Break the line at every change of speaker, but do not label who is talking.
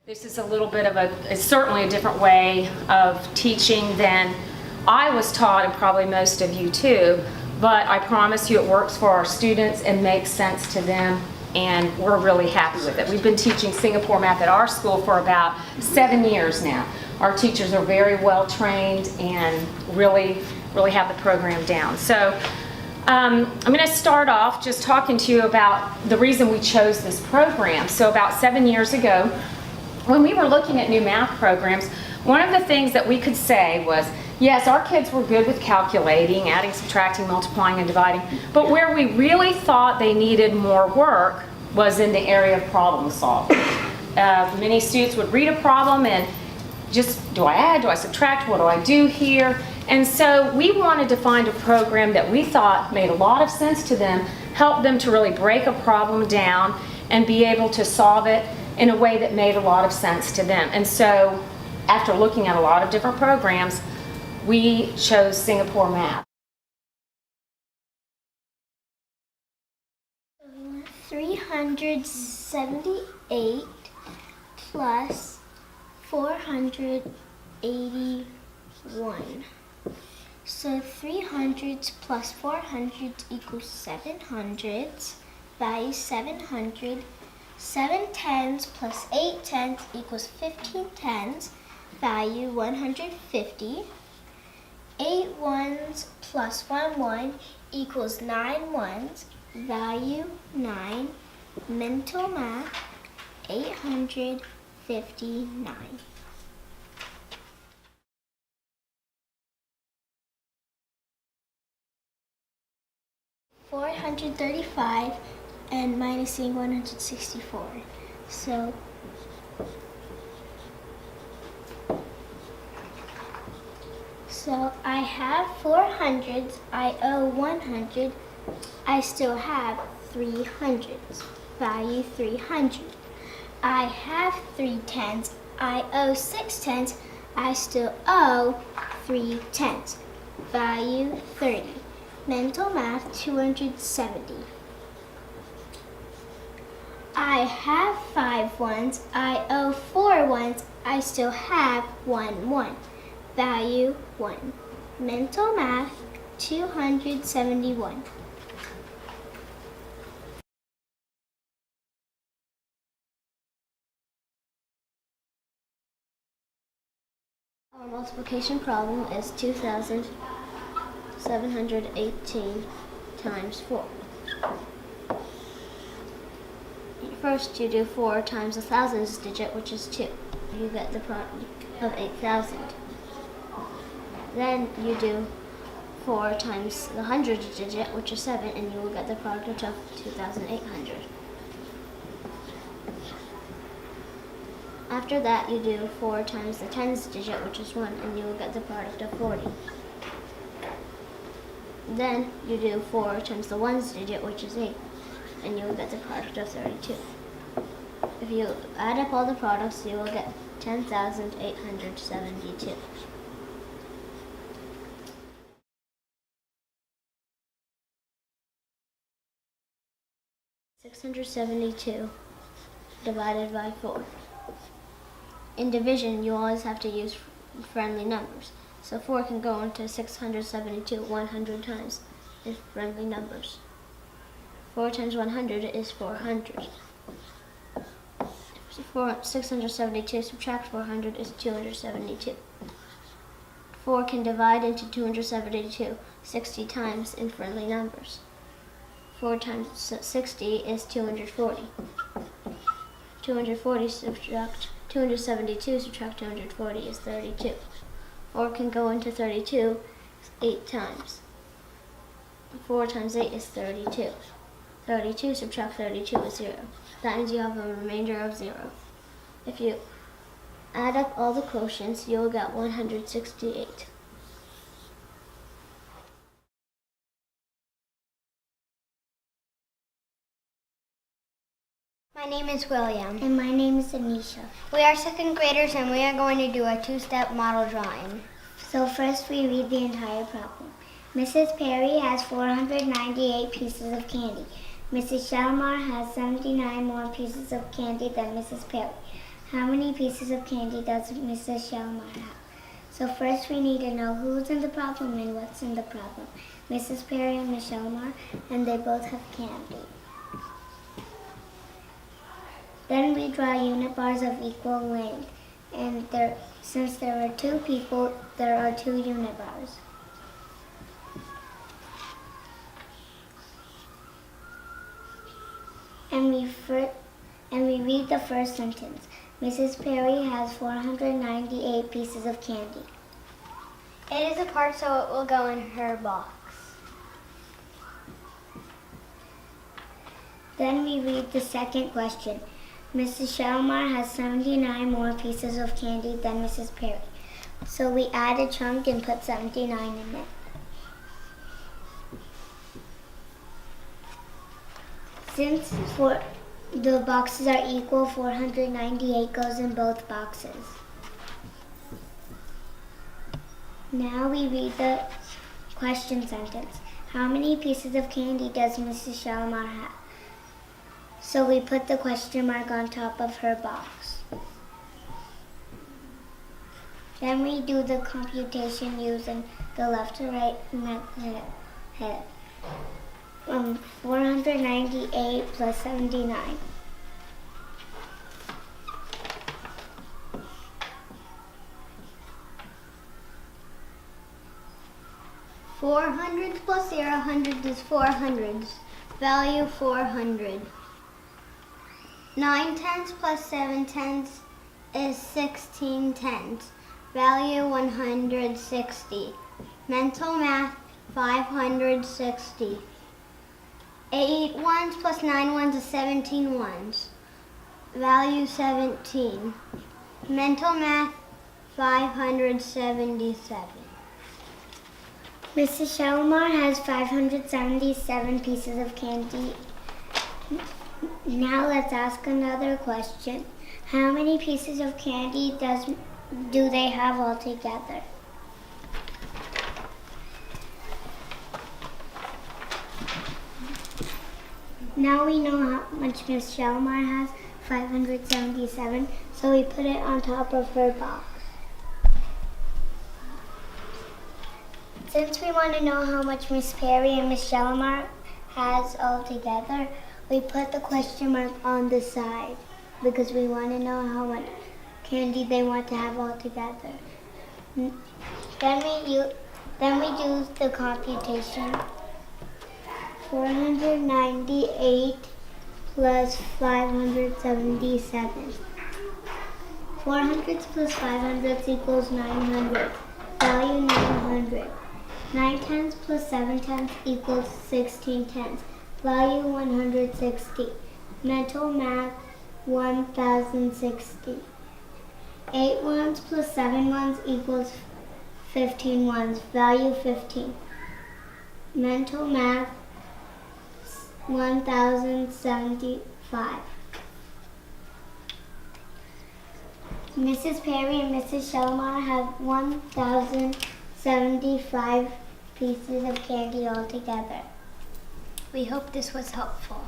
This is a little bit of it's certainly a different way of teaching than I was taught, and probably most of you too, but I promise you it works for our students and makes sense to them, and we're really happy with it. We've been teaching Singapore math at our school for about 7 years now. Our teachers are very well trained and really have the program down. So I'm going to start off just talking to you about the reason we chose this program. So about 7 years ago, when we were looking at new math programs, one of the things that we could say was, yes, our kids were good with calculating, adding, subtracting, multiplying, and dividing, but where we really thought they needed more work was in the area of problem solving. Many students would read a problem and just, do I add, do I subtract, what do I do here? And so we wanted to find a program that we thought made a lot of sense to them, helped them to really break a problem down and be able to solve it in a way that made a lot of sense to them. And so after looking at a lot of different programs, we chose Singapore Math.
378 plus 481. So 300s plus 400s equals 700s. Value 700. 7 tens plus 8 tens equals 15 tens. Value 150. 8 ones plus 1 1 equals 9 ones. Value 9. Mental math 859. 435 and minusing 164. So I have 400s, I owe 100, I still have 300s, value 300. I have 3 tens, I owe 6 tens, I still owe 3 tens, value 30. Mental math 270. I have 5 ones, I owe 4 ones, I still have 1 1. Value 1. Mental math 271. Our multiplication problem is 2,718 times 4. First, you do 4 times the thousands digit, which is 2. You get the product of 8,000. Then you do 4 times the hundreds digit, which is 7, and you will get the product of 2,800. After that, you do 4 times the tens digit, which is 1, and you will get the product of 40. Then you do 4 times the ones digit, which is 8, and you will get the product of 32. If you add up all the products, you will get 10,872. 672 divided by 4. In division, you always have to use friendly numbers. So 4 can go into 672 100 times in friendly numbers. 4 times 100 is 400. 672 subtract 400 is 272. 4 can divide into 272 60 times in friendly numbers. 4 times 60 is 240. 272 subtract 240 is 32. 4 can go into 32 8 times. 4 times 8 is 32. 32 subtract 32 is 0. That means you have a remainder of 0. If you add up all the quotients, you will get 168.
My name is William.
And my name is Anisha.
We are second graders and we are going to do a two-step model drawing.
So first we read the entire problem. Mrs. Perry has 498 pieces of candy. Mrs. Shalmar has 79 more pieces of candy than Mrs. Perry. How many pieces of candy does Mrs. Shelmar have? So first we need to know who's in the problem and what's in the problem. Mrs. Perry and Miss Shelmar, and they both have candy. Then we draw unit bars of equal length, and since there are 2 people, there are 2 unit bars. And we read the first sentence. Mrs. Perry has 498 pieces of candy.
It is apart, so it will go in her box.
Then we read the second question. Mrs. Shelmar has 79 more pieces of candy than Mrs. Perry. So we add a chunk and put 79 in it. Since the boxes are equal, 498 goes in both boxes. Now we read the question sentence. How many pieces of candy does Mrs. Shelmar have? So we put the question mark on top of her box. Then we do the computation using the left to right method. 498 plus 79.
400 plus 0 hundreds is 400s. Value 400. 9 tenths plus 7 tenths is 16 tenths. Value 160. Mental math 560. 8 ones plus 9 ones is 17 ones. Value 17. Mental math 577.
Mrs. Shelmar has 577 pieces of candy. Now let's ask another question. How many pieces of candy do they have altogether? Now we know how much Miss Shelmar has, 577, so we put it on top of her box. Since we want to know how much Miss Perry and Miss Shelmar has altogether, we put the question mark on the side because we want to know how much candy they want to have altogether. Then we use the computation. 498 plus 577. 400s plus 500s equals 900. Value 900. 9 tenths plus 7 tenths equals 16 tenths. Value 160. Mental math 1060. 8 ones plus 7 ones equals 15 ones. Value 15. Mental math 1075. Mrs. Perry and Mrs. Shelmar have 1075 pieces of candy altogether.
We hope this was helpful.